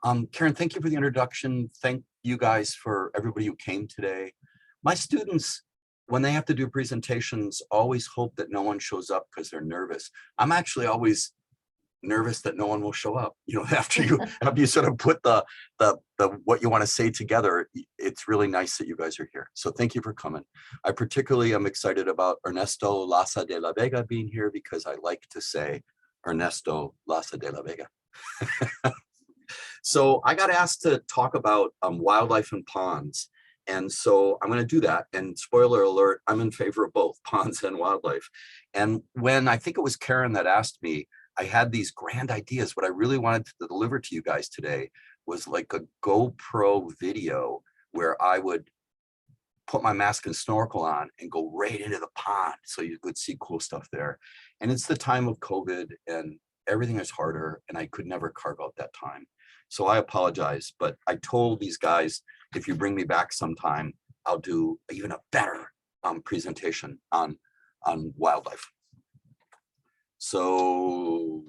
Karen, thank you for the introduction. Thank you guys for everybody who came today. My students, when they have to do presentations, always hope that no one shows up because they're nervous. I'm actually always nervous that no one will show up. You know, after you sort of put the what you want to say together, it's really nice that you guys are here. So thank you for coming. I particularly am excited about Ernesto Laza de la Vega being here because I like to say Ernesto Laza de la Vega. So I got asked to talk about wildlife and ponds. And so I'm going to do that. And spoiler alert, I'm in favor of both ponds and wildlife. And when I think it was Karen that asked me, I had these grand ideas. What I really wanted to deliver to you guys today was like a GoPro video where I would put my mask and snorkel on and go right into the pond so you could see cool stuff there. And it's the time of COVID and everything is harder and I could never carve out that time. So I apologize, but I told these guys, if you bring me back sometime, I'll do even a better presentation on wildlife. So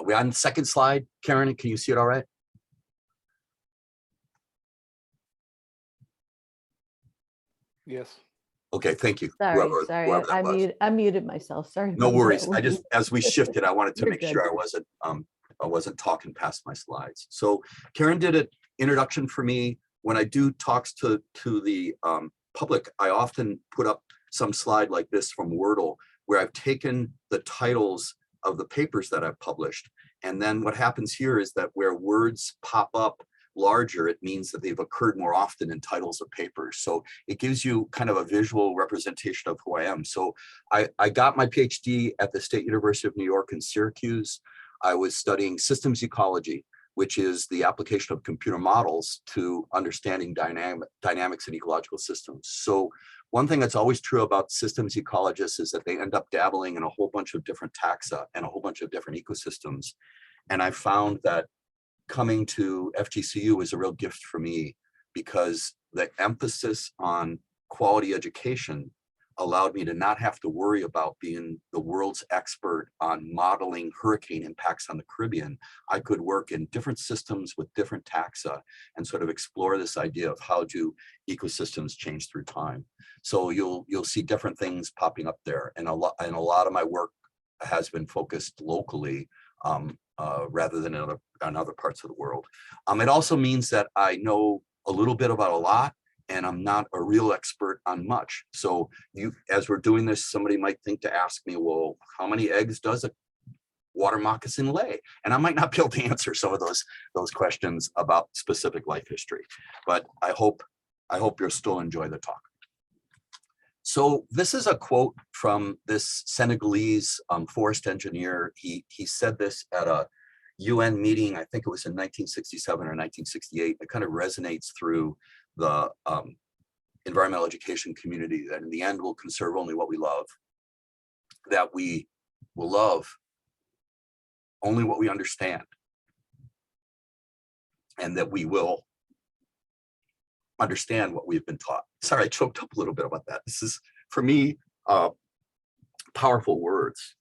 we're on the second slide. Karen, can you see it all right? Yes. Okay, thank you. Sorry, Whoever that I muted myself. Sorry. No worries. I just, as we shifted, I wanted to You're make good. sure I wasn't talking past my slides. So Karen did an introduction for me. When I do talks to the public, I often put up some slide like this from Wordle, where I've taken the titles of the papers that I've published. And then what happens here is that where words pop up larger, it means that they've occurred more often in titles of papers. So it gives you kind of a visual representation of who I am. So I got my PhD at the State University of New York in Syracuse. I was studying systems ecology, which is the application of computer models to understanding dynamics in ecological systems. So one thing that's always true about systems ecologists is that they end up dabbling in a whole bunch of different taxa and a whole bunch of different ecosystems. And I found that coming to FGCU is a real gift for me because the emphasis on quality education allowed me to not have to worry about being the world's expert on modeling hurricane impacts on the Caribbean. I could work in different systems with different taxa and sort of explore this idea of how do ecosystems change through time. So you'll see different things popping up there, and a lot of my work has been focused locally rather than in other parts of the world. It also means that I know a little bit about a lot, and I'm not a real expert on much. So as we're doing this, somebody might think to ask me, well, how many eggs does a water moccasin lay? And I might not be able to answer some of those questions about specific life history, but I hope you'll still enjoy the talk. So this is a quote from this Senegalese forest engineer. He said this at a UN meeting, I think it was in 1967 or 1968. It kind of resonates through the environmental education community, that in the end we'll conserve only what we love, that we will love only what we understand, and that we will understand what we've been taught. Sorry, I choked up a little bit about that. This is, for me, powerful words.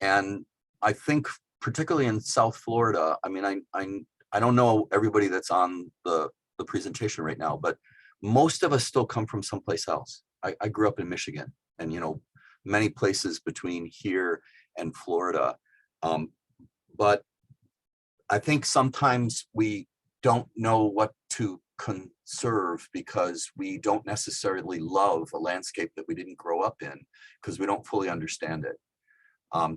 And I think particularly in South Florida, I mean, I don't know everybody that's on the presentation right now, but most of us still come from someplace else. I grew up in Michigan, and many places between here and Florida. But I think sometimes we don't know what to conserve because we don't necessarily love a landscape that we didn't grow up in because we don't fully understand it.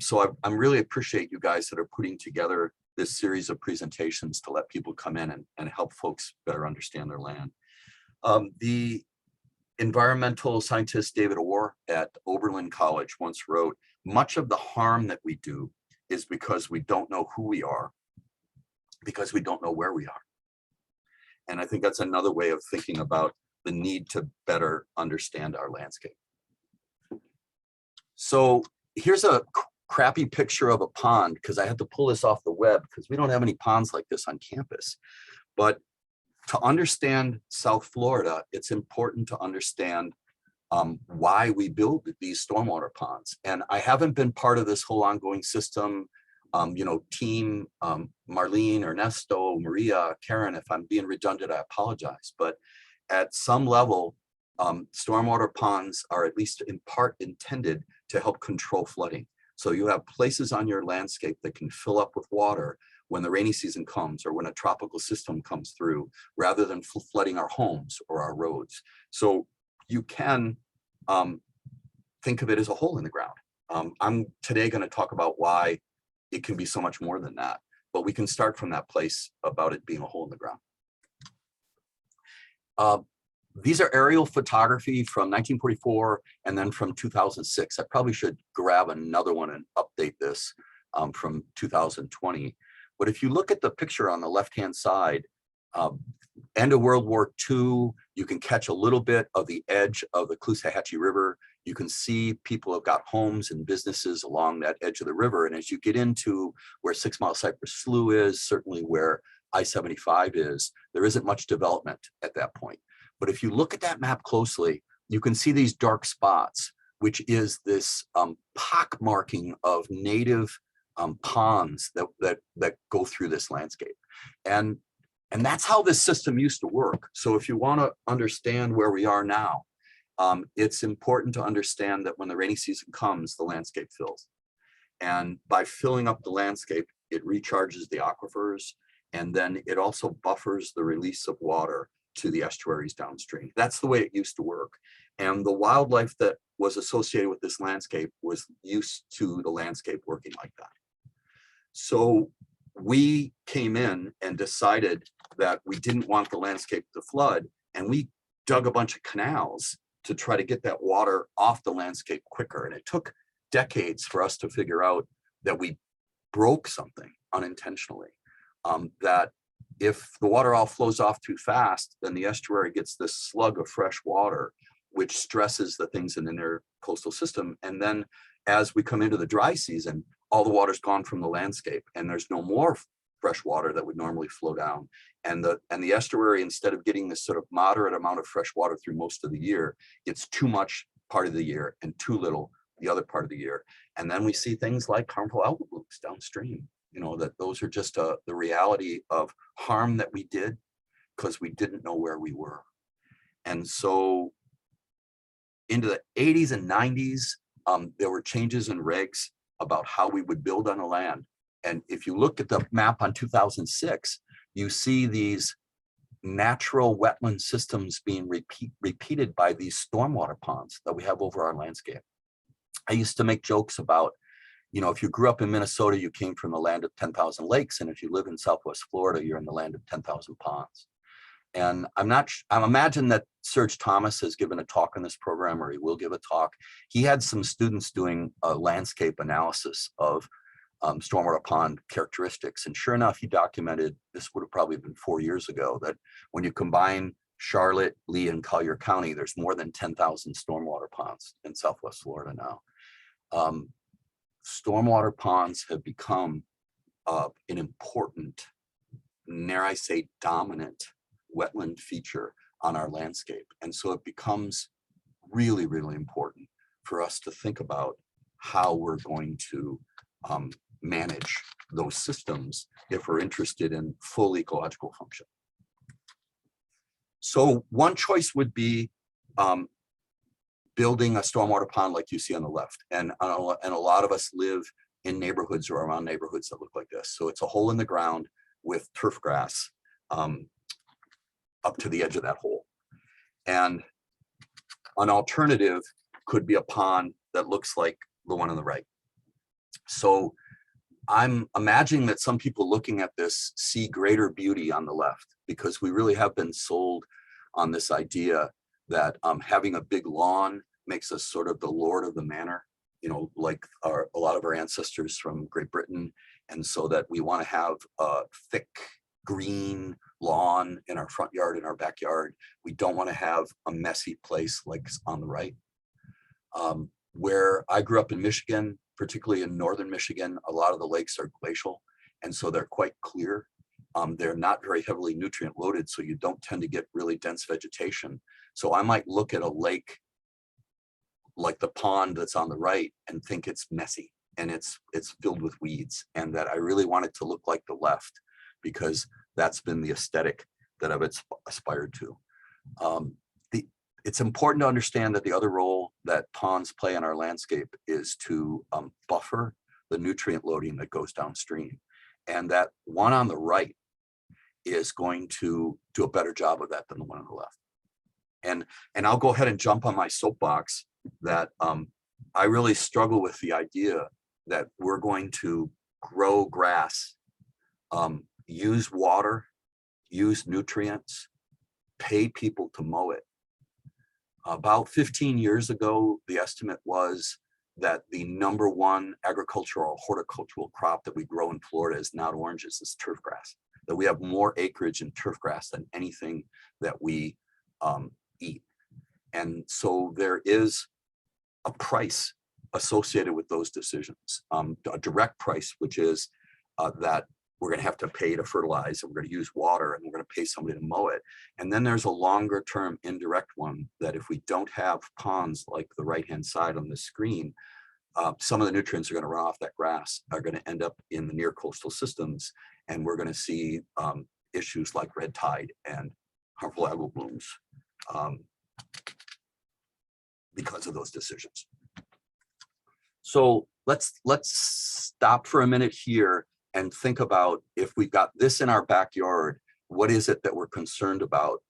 So I really appreciate you guys that are putting together this series of presentations to let people come in and help folks better understand their land. The environmental scientist David Orr at Oberlin College once wrote, much of the harm that we do is because we don't know who we are, because we don't know where we are. And I think that's another way of thinking about the need to better understand our landscape. So here's a crappy picture of a pond, because I had to pull this off the web because we don't have any ponds like this on campus. But to understand South Florida, it's important to understand why we build these stormwater ponds. And I haven't been part of this whole ongoing system team Marlene, Ernesto, Maria, Karen, if I'm being redundant, I apologize. But at some level, stormwater ponds are at least in part intended to help control flooding. So you have places on your landscape that can fill up with water when the rainy season comes or when a tropical system comes through, rather than flooding our homes or our roads. So you can think of it as a hole in the ground. I'm today going to talk about why it can be so much more than that, but we can start from that place about it being a hole in the ground. These are aerial photography from 1944 and then from 2006. I probably should grab another one and update this from 2020. But if you look at the picture on the left-hand side, end of World War II, you can catch a little bit of the edge of the Caloosahatchee River. You can see people have got homes and businesses along that edge of the river. And as you get into where 6 Mile Cypress Slough is, certainly where I-75 is, there isn't much development at that point. But if you look at that map closely, you can see these dark spots, which is this pock marking of native ponds that go through this landscape. And that's how this system used to work. So if you want to understand where we are now, it's important to understand that when the rainy season comes, the landscape fills. And by filling up the landscape, it recharges the aquifers, and then it also buffers the release of water to the estuaries downstream. That's the way it used to work. And the wildlife that was associated with this landscape was used to the landscape working like that. So we came in and decided that we didn't want the landscape to flood, and we dug a bunch of canals to try to get that water off the landscape quicker. And it took decades for us to figure out that we broke something unintentionally, that if the water all flows off too fast, then the estuary gets this slug of fresh water, which stresses the things in the near coastal system. And then as we come into the dry season, all the water's gone from the landscape and there's no more fresh water that would normally flow down. And the estuary, instead of getting this sort of moderate amount of fresh water through most of the year, gets too much part of the year and too little the other part of the year. And then we see things like harmful algal blooms downstream. That those are just the reality of harm that we did because we didn't know where we were. And so into the 80s and 90s, there were changes in regs about how we would build on the land. And if you look at the map on 2006, you see these natural wetland systems being repeated by these stormwater ponds that we have over our landscape. I used to make jokes about, if you grew up in Minnesota, you came from the land of 10,000 lakes. And if you live in Southwest Florida, you're in the land of 10,000 ponds. And I imagine that Serge Thomas has given a talk on this program, or he will give a talk. He had some students doing a landscape analysis of stormwater pond characteristics. And sure enough, he documented, this would have probably been 4 years ago, that when you combine Charlotte, Lee, and Collier County, there's more than 10,000 stormwater ponds in Southwest Florida now. Stormwater ponds have become an important, dare I say, dominant wetland feature on our landscape. And so it becomes really, really important for us to think about how we're going to manage those systems if we're interested in full ecological function. So one choice would be building a stormwater pond like you see on the left. And a lot of us live in neighborhoods or around neighborhoods that look like this. So it's a hole in the ground with turf grass up to the edge of that hole. And an alternative could be a pond that looks like the one on the right. So I'm imagining that some people looking at this see greater beauty on the left, because we really have been sold on this idea that having a big lawn makes us sort of the lord of the manor, like a lot of our ancestors from Great Britain. And so that we want to have a thick green lawn in our front yard, in our backyard. We don't want to have a messy place like on the right. Where I grew up in Michigan, particularly in northern Michigan, a lot of the lakes are glacial, and so they're quite clear. They're not very heavily nutrient loaded, so you don't tend to get really dense vegetation. So I might look at a lake like the pond that's on the right and think it's messy. and it's filled with weeds, and that I really want it to look like the left, because that's been the aesthetic that I've aspired to. It's important to understand that the other role that ponds play in our landscape is to buffer the nutrient loading that goes downstream. And that one on the right is going to do a better job of that than the one on the left. And I'll go ahead and jump on my soapbox that I really struggle with the idea that we're going to grow grass, use water, use nutrients, pay people to mow it. About 15 years ago, the estimate was that the #1 agricultural horticultural crop that we grow in Florida is not oranges, it's turf grass. That we have more acreage in turf grass than anything that we eat. And so there is a price associated with those decisions, a direct price, which is that we're going to have to pay to fertilize, and we're going to use water, and we're going to pay somebody to mow it. And then there's a longer term indirect one that if we don't have ponds like the right hand side on the screen, some of the nutrients are going to run off that grass, are going to end up in the near coastal systems, and we're going to see issues like red tide and harmful algal blooms because of those decisions. So let's stop for a minute here and think about, if we've got this in our backyard, what is it that we're concerned about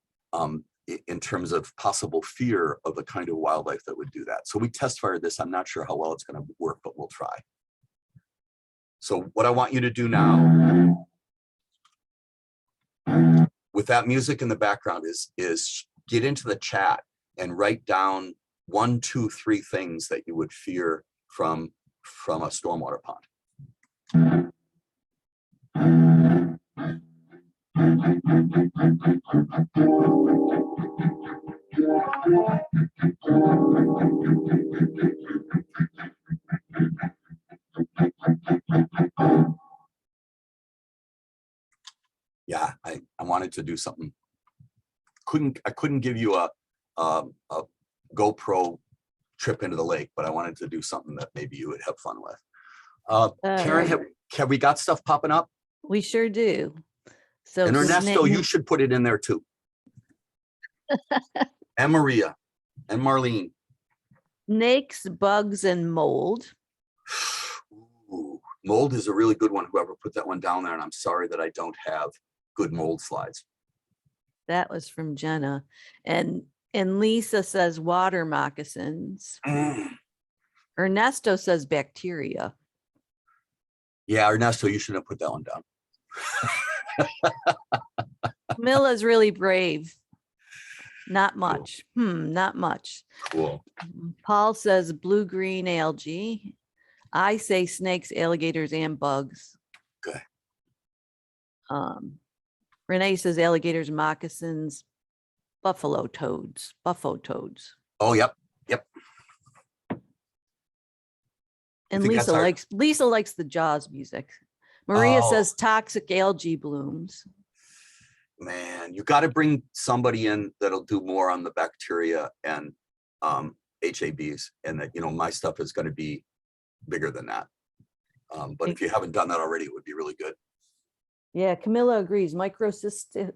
in terms of possible fear of the kind of wildlife that would do that. So we test fired this. I'm not sure how well it's going to work, but we'll try. So what I want you to do now, with that music in the background, is get into the chat and write down 1, 2, 3 things that you would fear from a stormwater pond. Yeah, I wanted to do something. I couldn't give you a GoPro trip into the lake, but I wanted to do something that maybe you would have fun with. Karen, have we got stuff popping up? We sure do. So and Ernesto, you should put it in there too. And Maria and Marlene. Snakes, bugs, and mold. Ooh, mold is a really good one. Whoever put that one down there, and I'm sorry that I don't have good mold slides. That was from Jenna. And Lisa says water moccasins. Ernesto says bacteria. Yeah, Ernesto, you shouldn't have put that one down. Camilla's really brave. Not much. Not much. Cool. Paul says blue-green algae. I say snakes, alligators, and bugs. Okay. Renee says alligators, moccasins, buffalo toads. Oh, yep. And Lisa likes the Jaws music. Maria says toxic algae blooms. Man, you got to bring somebody in that'll do more on the bacteria and HABs, and that, my stuff is going to be bigger than that. But if you haven't done that already, it would be really good. Yeah, Camilla agrees. Microcystic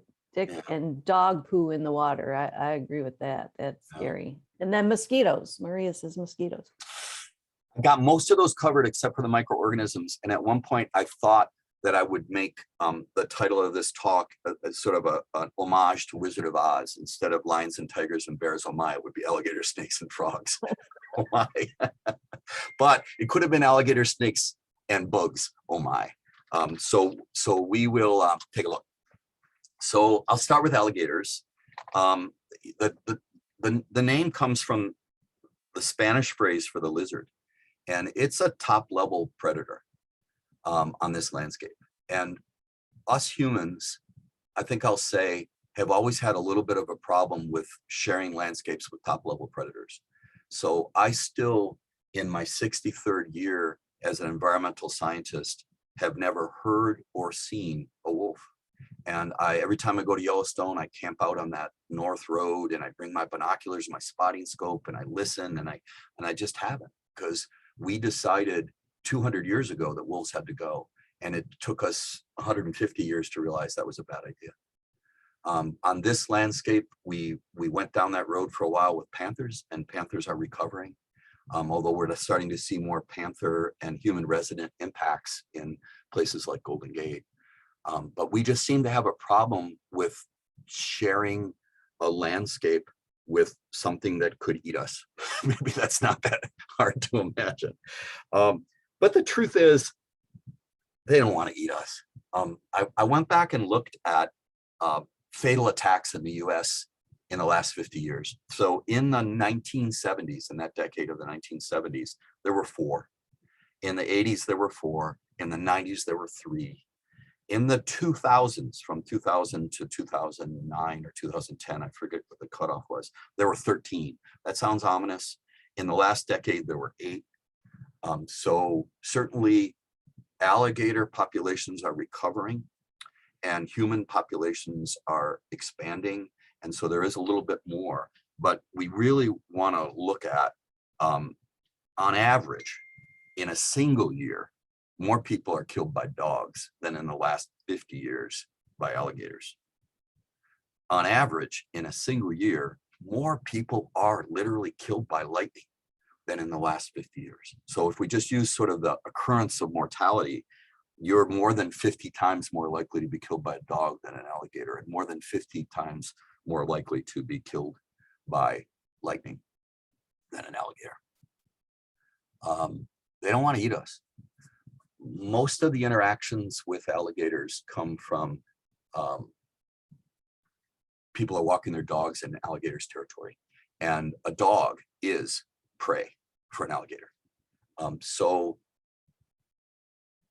and dog poo in the water. I agree with that. That's scary. And then mosquitoes. Maria says mosquitoes. I got most of those covered except for the microorganisms. And at one point I thought that I would make the title of this talk a sort of an homage to Wizard of Oz. Instead of lions and tigers and bears, oh my, it would be alligators, snakes, and frogs. Oh my. But it could have been alligators, snakes, and bugs. Oh my. So we will take a look. So I'll start with alligators. The name comes from the Spanish phrase for the lizard, and it's a top-level predator on this landscape. And us humans, I think I'll say, have always had a little bit of a problem with sharing landscapes with top-level predators. So I still, in my 63rd year as an environmental scientist, have never heard or seen a wolf. And every time I go to Yellowstone, I camp out on that North Road, and I bring my binoculars, my spotting scope, and I listen, and I just haven't, because we decided 200 years ago that wolves had to go. And it took us 150 years to realize that was a bad idea. On this landscape, we went down that road for a while with panthers, and panthers are recovering. Although we're starting to see more panther and human resident impacts in places like Golden Gate. But we just seem to have a problem with sharing a landscape with something that could eat us. Maybe that's not that hard to imagine. But the truth is, they don't want to eat us. I went back and looked at fatal attacks in the US in the last 50 years. So in the 1970s, in that decade of the 1970s, there were 4. In the 80s, there were 4. In the 90s, there were 3. In the 2000s, from 2000 to 2009 or 2010, I forget what the cutoff was, there were 13. That sounds ominous. In the last decade, there were 8. So certainly alligator populations are recovering and human populations are expanding. And so there is a little bit more, but we really want to look at, on average, in a single year, more people are killed by dogs than in the last 50 years by alligators. On average, in a single year, more people are literally killed by lightning than in the last 50 years. So if we just use sort of the occurrence of mortality, you're more than 50 times more likely to be killed by a dog than an alligator, and more than 50 times more likely to be killed by lightning than an alligator. They don't want to eat us. Most of the interactions with alligators come from people are walking their dogs in alligators territory, and a dog is prey for an alligator. So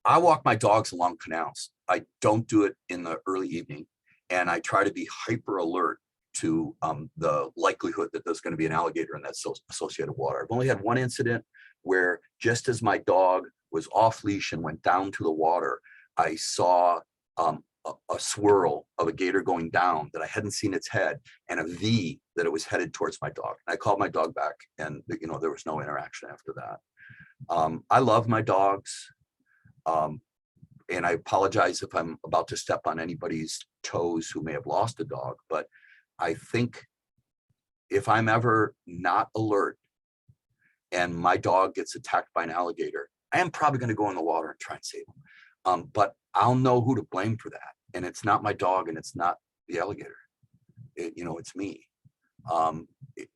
I walk my dogs along canals. I don't do it in the early evening, and I try to be hyper alert to the likelihood that there's going to be an alligator in that associated water. I've only had one incident where, just as my dog was off leash and went down to the water, I saw a swirl of a gator going down that I hadn't seen its head, and a V that it was headed towards my dog. And I called my dog back, and there was no interaction after that. I love my dogs. And I apologize if I'm about to step on anybody's toes who may have lost a dog, but I think if I'm ever not alert and my dog gets attacked by an alligator, I am probably going to go in the water and try and save him. But I'll know who to blame for that. And it's not my dog, and it's not the alligator. It's me.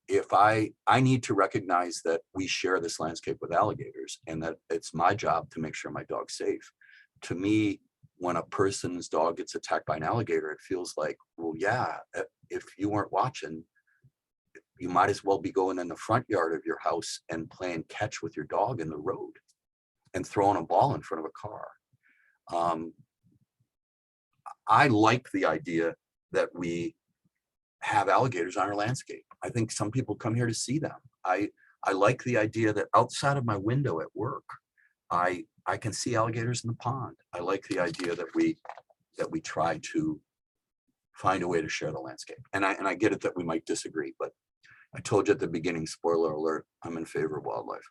If I need to recognize that we share this landscape with alligators, and that it's my job to make sure my dog's safe. To me, when a person's dog gets attacked by an alligator, it feels like, well, yeah, if you weren't watching, you might as well be going in the front yard of your house and playing catch with your dog in the road and throwing a ball in front of a car. I like the idea that we have alligators on our landscape. I think some people come here to see them. I like the idea that outside of my window at work, I can see alligators in the pond. I like the idea that we try to find a way to share the landscape. And I get it that we might disagree, but I told you at the beginning, spoiler alert, I'm in favor of wildlife.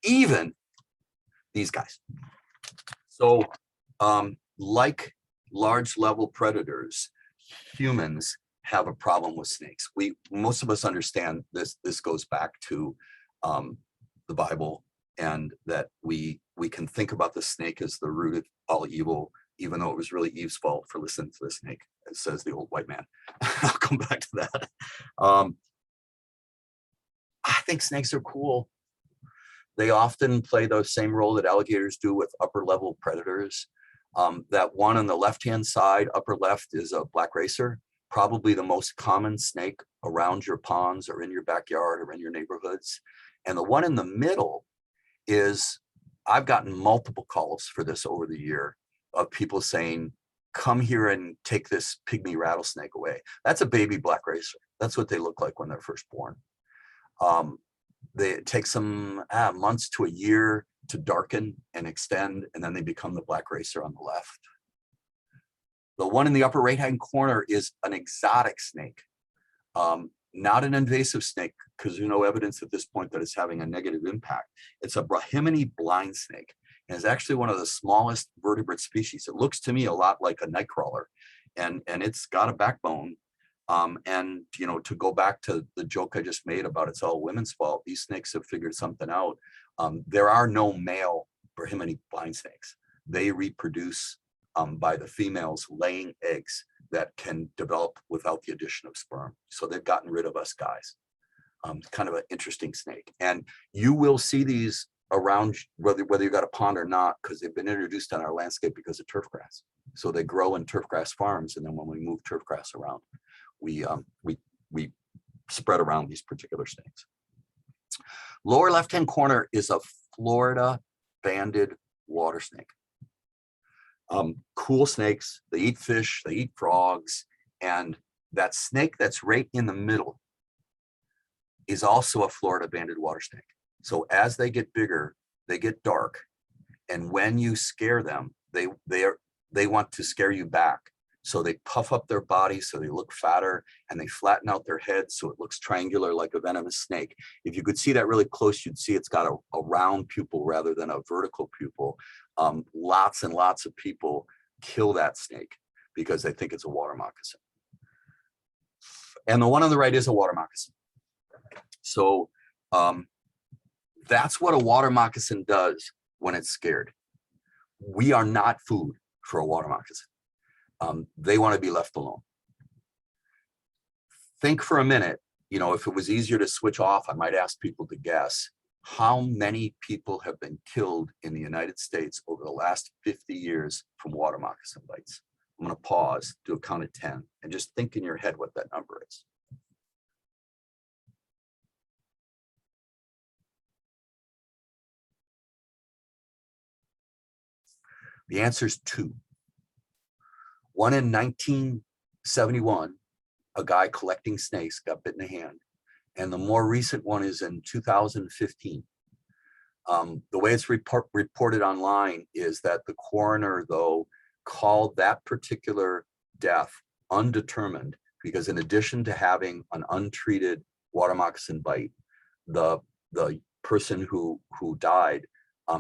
Even these guys. So like large level predators, humans have a problem with snakes. Most of us understand this goes back to the Bible, and that we can think about the snake as the root of all evil, even though it was really Eve's fault for listening to the snake, as says the old white man. I'll come back to that. I think snakes are cool. They often play the same role that alligators do with upper level predators. That one on the left-hand side, upper left, is a black racer, probably the most common snake around your ponds or in your backyard or in your neighborhoods. And the one in the middle is, I've gotten multiple calls for this over the year of people saying, come here and take this pygmy rattlesnake away. That's a baby black racer. That's what they look like when they're first born. It takes them months to a year to darken and extend, and then they become the black racer on the left. The one in the upper right-hand corner is an exotic snake, not an invasive snake, because there's no evidence at this point that it's having a negative impact. It's a Brahminy blind snake. and is actually one of the smallest vertebrate species. It looks to me a lot like a nightcrawler, and it's got a backbone. And you know, to go back to the joke I just made about it's all women's fault, these snakes have figured something out. There are no male Brahminy blind snakes. They reproduce by the females laying eggs that can develop without the addition of sperm. So they've gotten rid of us guys. Kind of an interesting snake. And you will see these around whether you got a pond or not, because they've been introduced on our landscape because of turf grass. So they grow in turf grass farms. And then when we move turf grass around, we spread around these particular snakes. Lower left-hand corner is a Florida banded water snake. Cool snakes, they eat fish, they eat frogs, and that snake that's right in the middle is also a Florida banded water snake. So as they get bigger, they get dark, and when you scare them, they want to scare you back. So they puff up their body so they look fatter, and they flatten out their head so it looks triangular like a venomous snake. If you could see that really close, you'd see it's got a round pupil rather than a vertical pupil. Lots and lots of people kill that snake because they think it's a water moccasin. And the one on the right is a water moccasin. So that's what a water moccasin does when it's scared. We are not food for a water moccasin. They want to be left alone. Think for a minute, you know, if it was easier to switch off, I might ask people to guess how many people have been killed in the United States over the last 50 years from water moccasin bites. I'm going to pause, do a count of 10, and just think in your head what that number is. The answer is 2. One in 1971, a guy collecting snakes got bit in the hand. And the more recent one is in 2015. The way it's reported online is that the coroner, though, called that particular death undetermined because in addition to having an untreated water moccasin bite, the person who died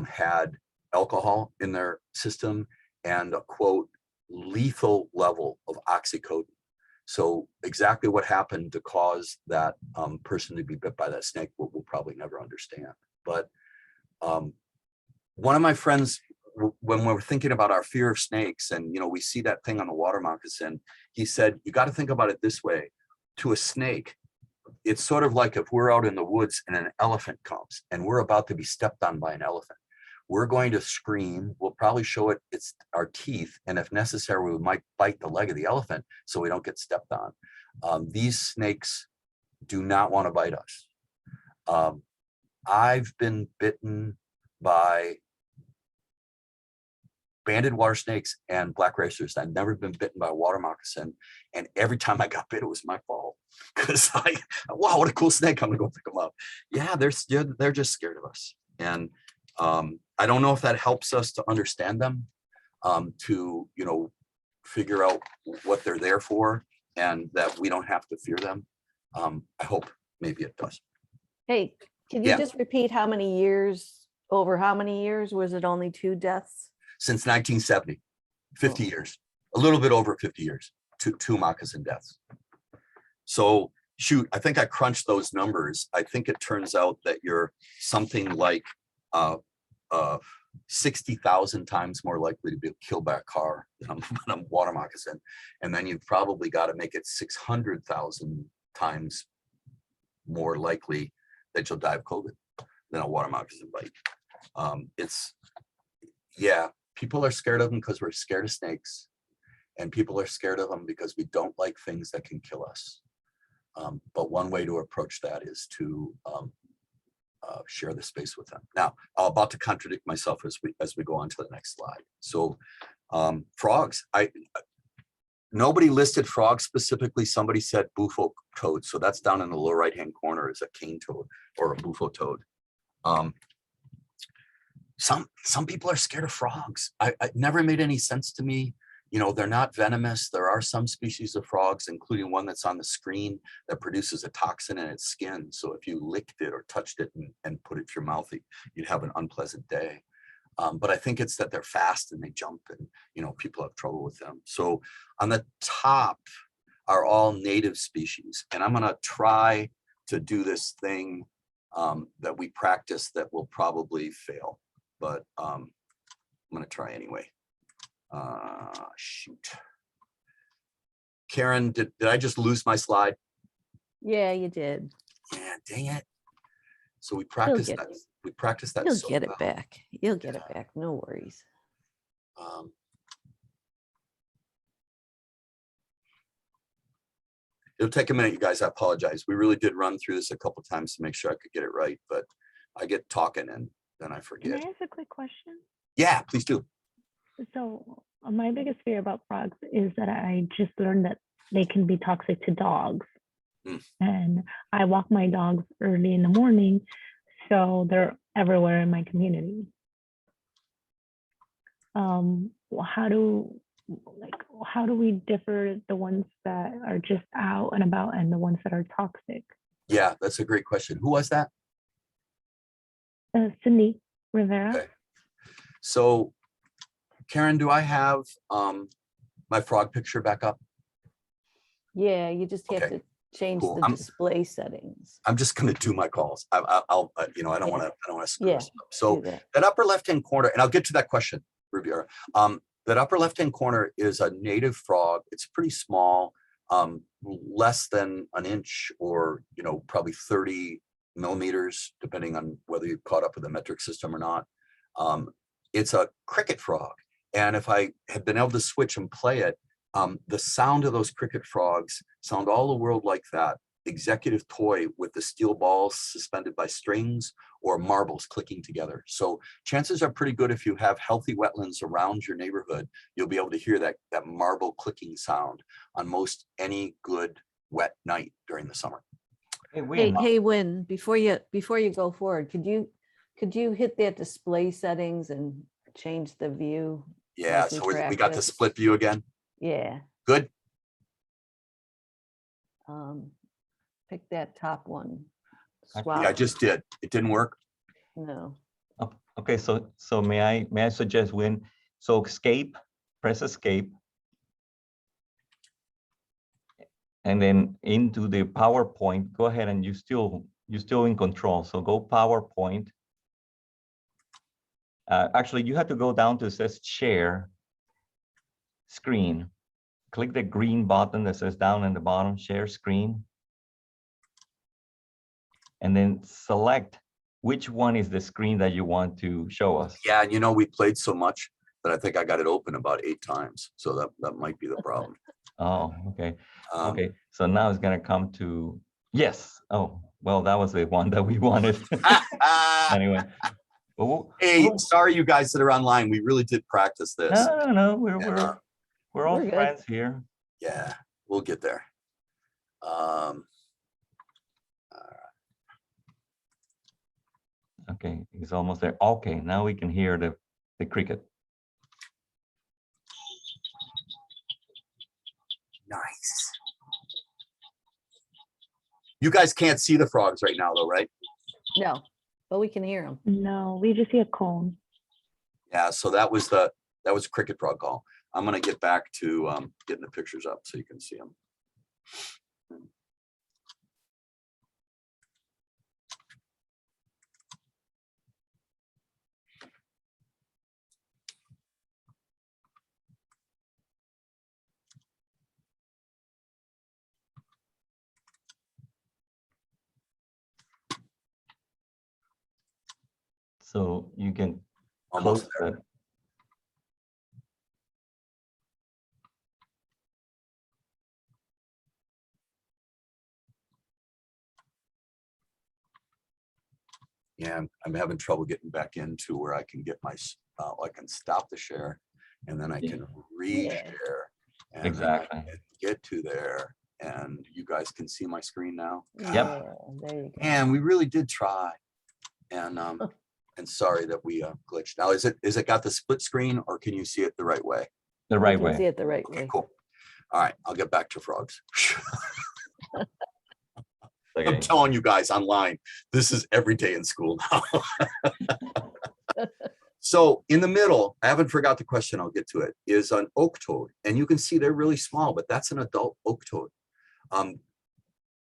had alcohol in their system and a quote lethal level of oxycodone. So exactly what happened to cause that person to be bit by that snake, we'll probably never understand. But one of my friends, when we're thinking about our fear of snakes, and you know, we see that thing on the water moccasin, he said, you got to think about it this way. To a snake, it's sort of like if we're out in the woods and an elephant comes and we're about to be stepped on by an elephant. We're going to scream. We'll probably show it our teeth, and if necessary, we might bite the leg of the elephant so we don't get stepped on. These snakes do not want to bite us. I've been bitten by banded water snakes and black racers. I've never been bitten by a water moccasin, and every time I got bit, it was my fault because wow, what a cool snake! I'm gonna go pick them up. Yeah, they're just scared of us, and I don't know if that helps us to understand them, to, you know, figure out what they're there for and that we don't have to fear them. I hope maybe it does. Hey, can you Yeah. just repeat how many years, over how many years was it only 2 deaths? Since 1970, 50 years, a little bit over 50 years, two moccasin deaths. So shoot, I think I crunched those numbers. I think it turns out that you're something like 60,000 times more likely to be killed by a car than a water moccasin. And then you've probably got to make it 600,000 times more likely that you'll die of COVID than a water moccasin bite. Yeah, people are scared of them because we're scared of snakes, and people are scared of them because we don't like things that can kill us. But one way to approach that is to share the space with them. Now, I'm about to contradict myself as we go on to the next slide. So frogs, nobody listed frogs specifically. Somebody said bufo toad. So that's down in the lower right-hand corner is a cane toad or a bufo toad. Some people are scared of frogs. It never made any sense to me. You know, they're not venomous. There are some species of frogs, including one that's on the screen that produces a toxin in its skin. So if you licked it or touched it and put it to your mouth, you'd have an unpleasant day. But I think it's that they're fast and they jump and, people have trouble with them. So on the top are all native species. And I'm gonna try to do this thing that we practice that will probably fail, but I'm gonna try anyway. Shoot. Karen, did I just lose my slide? Yeah, you did. Yeah, dang it. So we practiced get that. it. We practiced that. You'll so get it well. back. You'll get it back. No worries. It'll take a minute, you guys. I apologize. We really did run through this a couple times to make sure I could get it right, but I get talking and then I Can forget. I ask a quick question? Yeah, please do. So my biggest fear about frogs is that I just learned that they can be toxic to dogs. And I walk my dogs early in the morning, so they're everywhere in my community. How do we differ the ones that are just out and about and the ones that are toxic? Yeah, that's a great question. Who was that? Cindy Rivera. Okay. So Karen, do I have my frog picture back up? Yeah, you just have Okay, to change cool. the display settings. I'm just going to do my calls. I don't want to screw Yeah, this up. So do that. that upper left-hand corner, and I'll get to that question, Riviera. That upper left-hand corner is a native frog. It's pretty small, less than an inch or, probably 30 millimeters, depending on whether you've caught up with the metric system or not. It's a cricket frog. And if I had been able to switch and play it, the sound of those cricket frogs sound all the world like that executive toy with the steel balls suspended by strings or marbles clicking together. So chances are pretty good if you have healthy wetlands around your neighborhood, you'll be able to hear that marble clicking sound on most any good wet night during the summer. Hey, Win, before you go forward, could you hit that display settings and change the view? Yeah, like so we got the practiced? split view again. Yeah. Good. Pick that top one. Yeah, I just did. It didn't work. No. Oh, okay, so may I suggest so escape, press escape, and then into the PowerPoint, go ahead and you're still in control. So go PowerPoint. Actually, you have to go down to it says share screen. Click the green button that says down in the bottom, share screen. And then select which one is the screen that you want to show us. Yeah, and we played so much that I think I got it open about 8 times. So that might be the problem. Oh, okay. Um, Okay, so now it's gonna come to, yes. Oh, well, that was the one that we wanted. Anyway. Hey, sorry, you guys that are online. We really did practice this. No, we're all We're good. friends here. Yeah, we'll get there. Okay, it's almost there. Okay, now we can hear the cricket. Nice. You guys can't see the frogs right now, though, right? No, but we can hear them. No, we just see a cone. Yeah, so that was a cricket frog call. I'm gonna get back to getting the pictures up so you can see them. So you can Almost close there. that. Yeah, I'm having trouble getting back into where I can get I can stop the share and then I can reshare. And Exactly. then I can get to there and you guys can see my screen now. Yep. Yeah, there you go. And we really did try. And sorry that we glitched. Now, is it got the split screen or can you see it the right way? The We right can see way. it the right Okay, way. cool. All right, I'll get back to frogs. I'm Okay. telling you guys online, this is every day in school now. So in the middle, I haven't forgot the question, I'll get to it, is an oak toad. And you can see they're really small, but that's an adult oak toad.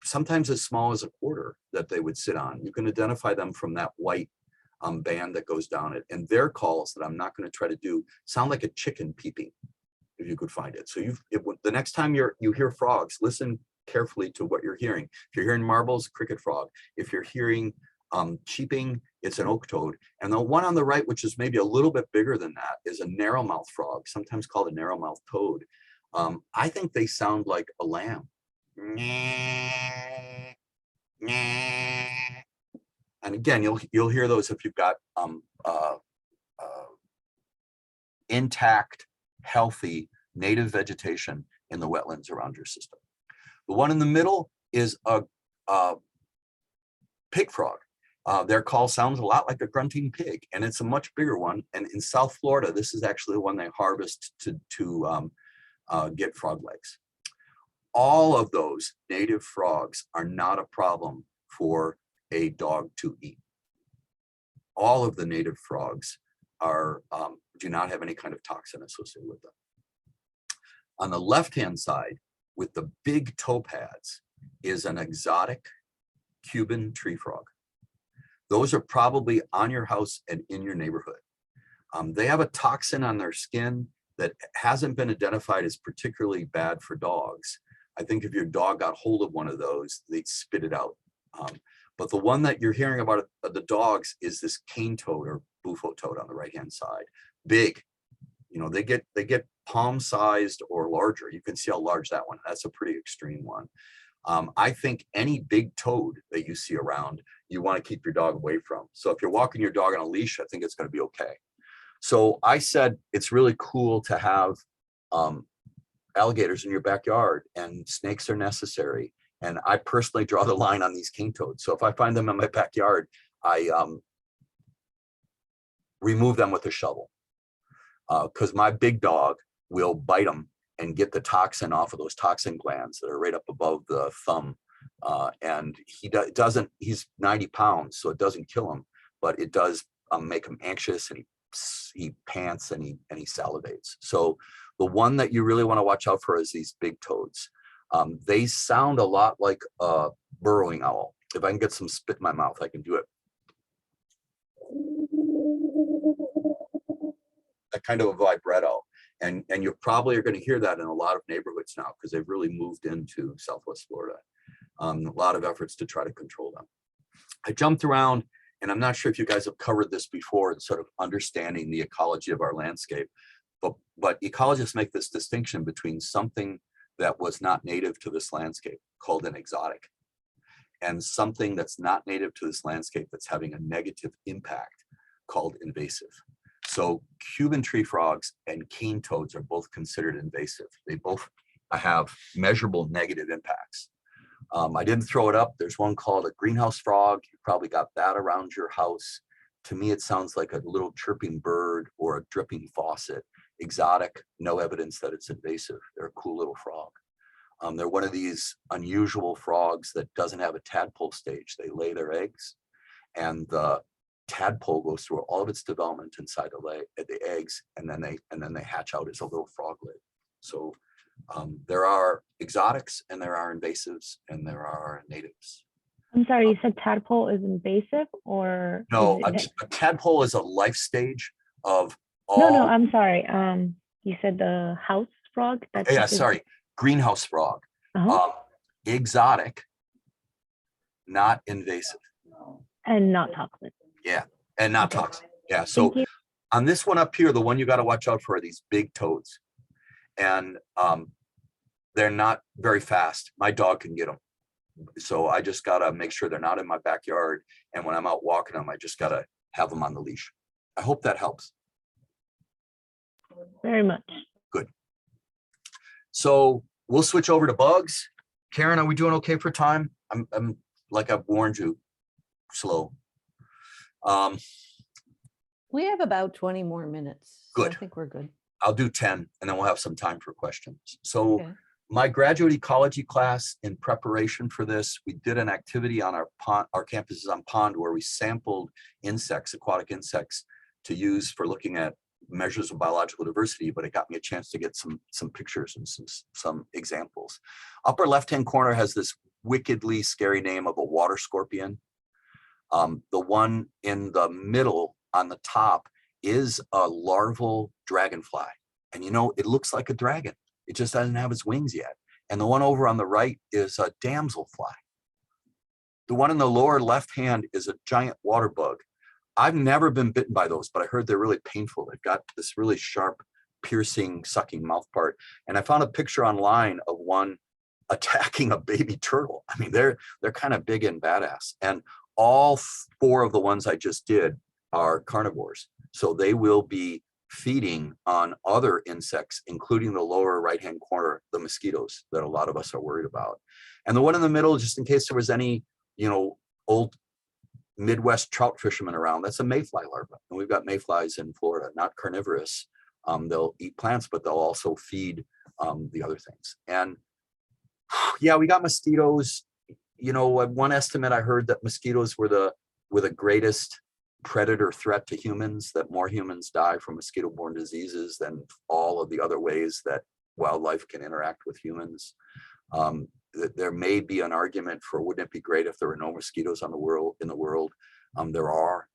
Sometimes as small as a quarter that they would sit on. You can identify them from that white band that goes down it. And their calls that I'm not going to try to do sound like a chicken peeping, if you could find it. So the next time you hear frogs, listen carefully to what you're hearing. If you're hearing marbles, cricket frog. If you're hearing cheeping, it's an oak toad. And the one on the right, which is maybe a little bit bigger than that, is a narrowmouth frog, sometimes called a narrowmouth toad. I think they sound like a lamb. And again, you'll hear those if you've got intact, healthy native vegetation in the wetlands around your system. The one in the middle is a pig frog. Their call sounds a lot like a grunting pig, and it's a much bigger one. And in South Florida, this is actually the one they harvest to get frog legs. All of those native frogs are not a problem for a dog to eat. All of the native frogs do not have any kind of toxin associated with them. On the left-hand side, with the big toe pads, is an exotic Cuban tree frog. Those are probably on your house and in your neighborhood. They have a toxin on their skin that hasn't been identified as particularly bad for dogs. I think if your dog got hold of one of those, they'd spit it out. But the one that you're hearing about the dogs is this cane toad or bufo toad on the right-hand side. Big, they get palm-sized or larger. You can see how large that one. That's a pretty extreme one. I think any big toad that you see around, you want to keep your dog away from. So if you're walking your dog on a leash, I think it's going to be okay. So I said it's really cool to have alligators in your backyard, and snakes are necessary. And I personally draw the line on these cane toads. So if I find them in my backyard, I remove them with a shovel, because my big dog will bite them and get the toxin off of those toxin glands that are right up above the thumb. And he's 90 pounds, so it doesn't kill him, but it does make him anxious, and he pants and he salivates. So the one that you really want to watch out for is these big toads. They sound a lot like a burrowing owl. If I can get some spit in my mouth, I can do it. A kind of a vibrato. And you probably are going to hear that in a lot of neighborhoods now, because they've really moved into Southwest Florida. A lot of efforts to try to control them. I jumped around, and I'm not sure if you guys have covered this before, in sort of understanding the ecology of our landscape. But ecologists make this distinction between something that was not native to this landscape, called an exotic, and something that's not native to this landscape that's having a negative impact, called invasive. So Cuban tree frogs and cane toads are both considered invasive. They both have measurable negative impacts. I didn't throw it up. There's one called a greenhouse frog. You probably got that around your house. To me, it sounds like a little chirping bird or a dripping faucet. Exotic, no evidence that it's invasive. They're a cool little frog. They're one of these unusual frogs that doesn't have a tadpole stage. They lay their eggs, and the tadpole goes through all of its development inside the eggs, and then they hatch out as a little froglet. So there are exotics, and there are invasives, and there are natives. I'm sorry, you said tadpole is invasive, or? No, a tadpole is a life stage of all. No, I'm sorry. You said the house frog? Yeah, sorry. Greenhouse frog. Exotic, not invasive. And not toxic. Yeah, and not toxic. Yeah, so on this one up here, the one you got to watch out for are these big toads. And they're not very fast. My dog can get them. So I just got to make sure they're not in my backyard. And when I'm out walking them, I just got to have them on the leash. I hope that helps. Very much. Good. So we'll switch over to bugs. Karen, are we doing okay for time? I'm like I've warned you, slow. We have about 20 more minutes. So Good. I think we're good. I'll do 10, and then we'll have some time for questions. So Okay. my graduate ecology class, in preparation for this, we did an activity on our campuses on pond, where we sampled insects, aquatic insects, to use for looking at measures of biological diversity, but it got me a chance to get some pictures and some examples. Upper left-hand corner has this wickedly scary name of a water scorpion. The one in the middle on the top is a larval dragonfly. And you know, it looks like a dragon. It just doesn't have its wings yet. And the one over on the right is a damselfly. The one in the lower left hand is a giant water bug. I've never been bitten by those, but I heard they're really painful. They've got this really sharp, piercing, sucking mouth part. And I found a picture online of one attacking a baby turtle. I mean, they're kind of big and badass. And all 4 of the ones I just did are carnivores. So they will be feeding on other insects, including the lower right-hand corner, the mosquitoes that a lot of us are worried about. And the one in the middle, just in case there was any, you know, old Midwest trout fishermen around, that's a mayfly larva. And we've got mayflies in Florida, not carnivorous. They'll eat plants, but they'll also feed the other things. And yeah, we got mosquitoes. You know, one estimate I heard that mosquitoes were the greatest predator threat to humans, that more humans die from mosquito-borne diseases than all of the other ways that wildlife can interact with humans. There may be an argument for, wouldn't it be great if there were no mosquitoes in the world? There are.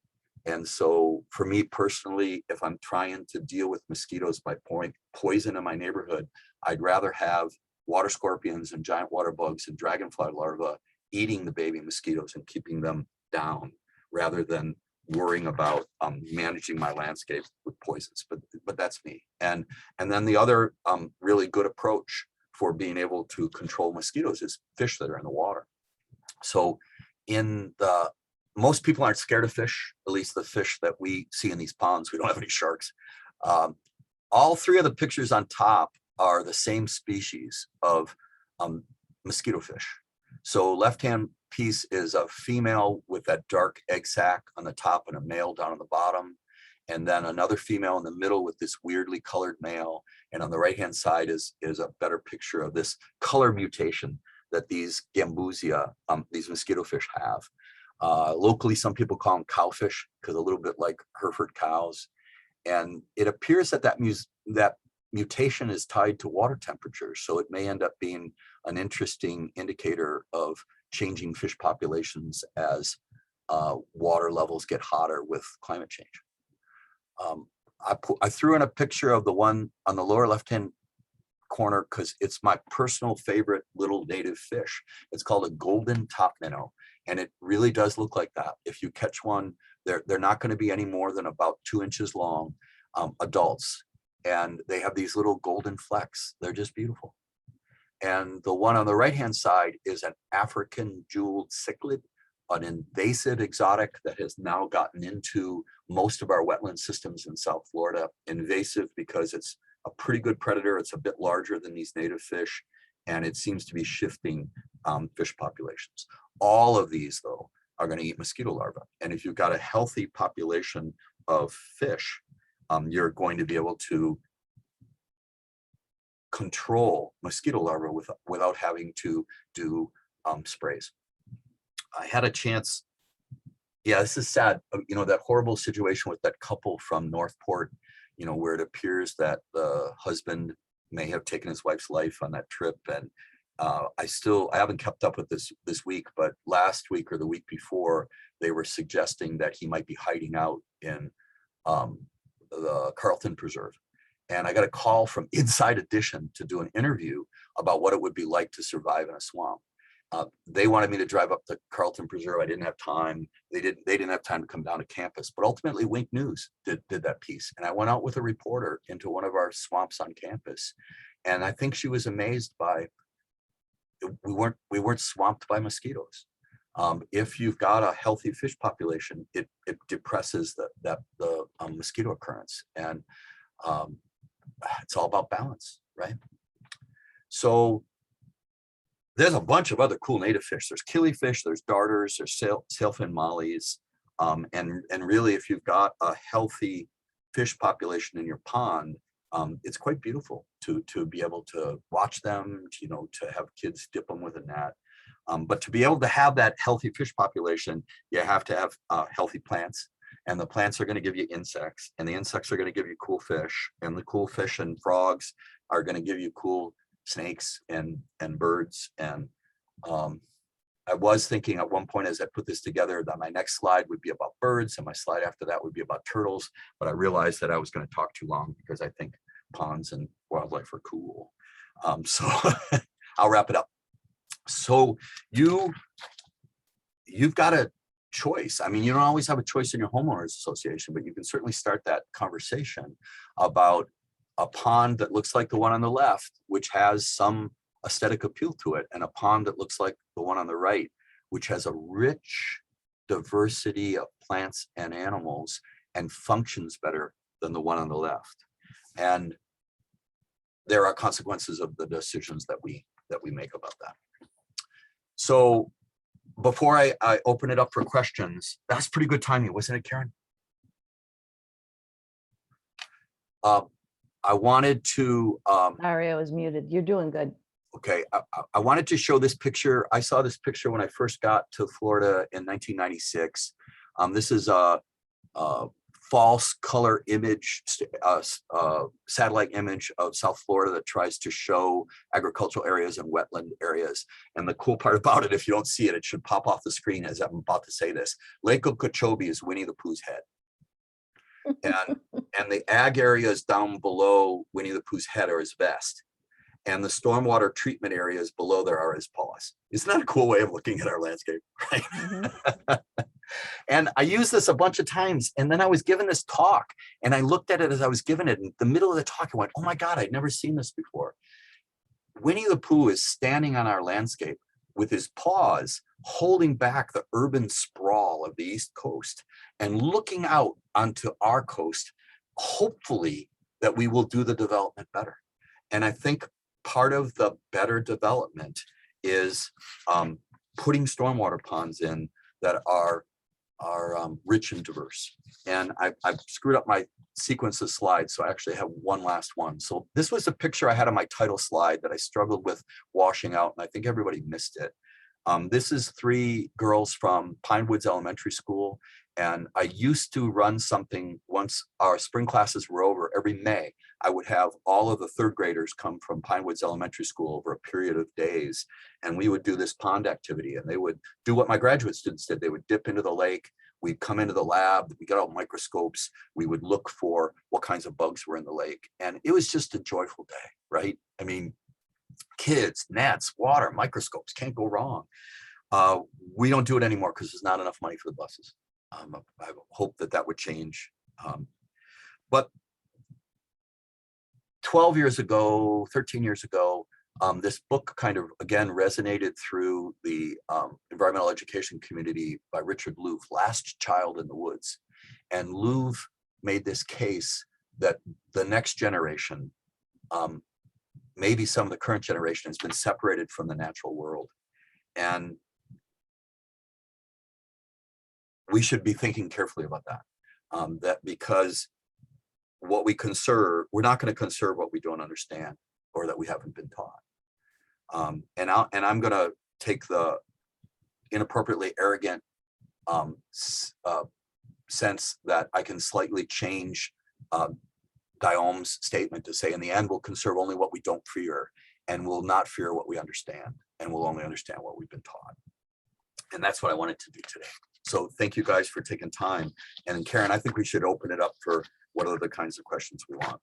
And so for me personally, if I'm trying to deal with mosquitoes by pouring poison in my neighborhood, I'd rather have water scorpions and giant water bugs and dragonfly larvae eating the baby mosquitoes and keeping them down, rather than worrying about managing my landscape with poisons. But that's me. And then the other really good approach for being able to control mosquitoes is fish that are in the water. So most people aren't scared of fish, at least the fish that we see in these ponds. We don't have any sharks. All 3 of the pictures on top are the same species of mosquito fish. So left-hand piece is a female with that dark egg sac on the top and a male down on the bottom. And then another female in the middle with this weirdly colored male. And on the right-hand side is a better picture of this color mutation that these gambusia, these mosquito fish have. Locally, some people call them cowfish because a little bit like Hereford cows. And it appears that that mutation is tied to water temperature. So it may end up being an interesting indicator of changing fish populations as water levels get hotter with climate change. I threw in a picture of the one on the lower left-hand corner because it's my personal favorite little native fish. It's called a golden top minnow, and it really does look like that. If you catch one, they're not going to be any more than about 2 inches long, adults, and they have these little golden flecks. They're just beautiful. And the one on the right-hand side is an African jeweled cichlid, an invasive exotic that has now gotten into most of our wetland systems in South Florida. Invasive because it's a pretty good predator. It's a bit larger than these native fish, and it seems to be shifting fish populations. All of these, though, are going to eat mosquito larvae. And if you've got a healthy population of fish, you're going to be able to control mosquito larvae without having to do sprays. I had a chance, yeah, this is sad, you know, that horrible situation with that couple from Northport, you know, where it appears that the husband may have taken his wife's life on that trip. And I haven't kept up with this week, but last week or the week before, they were suggesting that he might be hiding out in the Carlton Preserve. And I got a call from Inside Edition to do an interview about what it would be like to survive in a swamp. They wanted me to drive up to Carlton Preserve. I didn't have time. They didn't have time to come down to campus, but ultimately Wink News did that piece. And I went out with a reporter into one of our swamps on campus. And I think she was amazed by, we weren't swamped by mosquitoes. If you've got a healthy fish population, it depresses the mosquito occurrence. And it's all about balance, right? So there's a bunch of other cool native fish. There's killifish, there's darters, there's sailfin mollies. And really, if you've got a healthy fish population in your pond, it's quite beautiful to be able to watch them, to have kids dip them with a net. But to be able to have that healthy fish population, you have to have healthy plants. and the plants are going to give you insects, and the insects are going to give you cool fish, and the cool fish and frogs are going to give you cool snakes and birds. And I was thinking at one point as I put this together that my next slide would be about birds and my slide after that would be about turtles, but I realized that I was going to talk too long because I think ponds and wildlife are cool. So I'll wrap it up. So you've got a choice. I mean, you don't always have a choice in your homeowners association, but you can certainly start that conversation about a pond that looks like the one on the left, which has some aesthetic appeal to it, and a pond that looks like the one on the right, which has a rich diversity of plants and animals and functions better than the one on the left. And there are consequences of the decisions that we make about that. So before I open it up for questions, that's pretty good timing, wasn't it, Karen? I wanted to Sorry, I was muted. You're doing good. okay, I wanted to show this picture. I saw this picture when I first got to Florida in 1996. This is a false color image, satellite image of South Florida that tries to show agricultural areas and wetland areas. And the cool part about it, if you don't see it, it should pop off the screen as I'm about to say this. Lake Okeechobee is Winnie the Pooh's head. And the ag areas down below Winnie the Pooh's head are his vest. And the stormwater treatment areas below there are his paws. Isn't that a cool way of looking at our landscape? Right? Mhm. And I used this a bunch of times. And then I was given this talk and I looked at it as I was given it. In the middle of the talk, I went, oh my God, I'd never seen this before. Winnie the Pooh is standing on our landscape with his paws holding back the urban sprawl of the East Coast and looking out onto our coast, hopefully that we will do the development better. And I think part of the better development is putting stormwater ponds in that are rich and diverse. And I've screwed up my sequence of slides, so I actually have one last one. So this was a picture I had on my title slide that I struggled with washing out, and I think everybody missed it. This is 3 girls from Pine Woods Elementary School. And I used to run something once our spring classes were over. Every May, I would have all of the 3rd graders come from Pine Woods Elementary School over a period of days. And we would do this pond activity, and they would do what my graduate students did. They would dip into the lake. We'd come into the lab. We got out microscopes. We would look for what kinds of bugs were in the lake. And it was just a joyful day, right? I mean, kids, nets, water, microscopes, can't go wrong. We don't do it anymore because there's not enough money for the buses. I hope that would change. But 12 years ago, 13 years ago, this book kind of, again, resonated through the environmental education community by Richard Louv, Last Child in the Woods. And Louv made this case that the next generation, maybe some of the current generation, has been separated from the natural world. And we should be thinking carefully about that. That because what we conserve, we're not going to conserve what we don't understand or that we haven't been taught. And I'm going to take the inappropriately arrogant sense that I can slightly change Diome's statement to say, in the end, we'll conserve only what we don't fear, and we'll not fear what we understand, and we'll only understand what we've been taught. And that's what I wanted to do today. So thank you guys for taking time. And Karen, I think we should open it up for what other kinds of questions we want.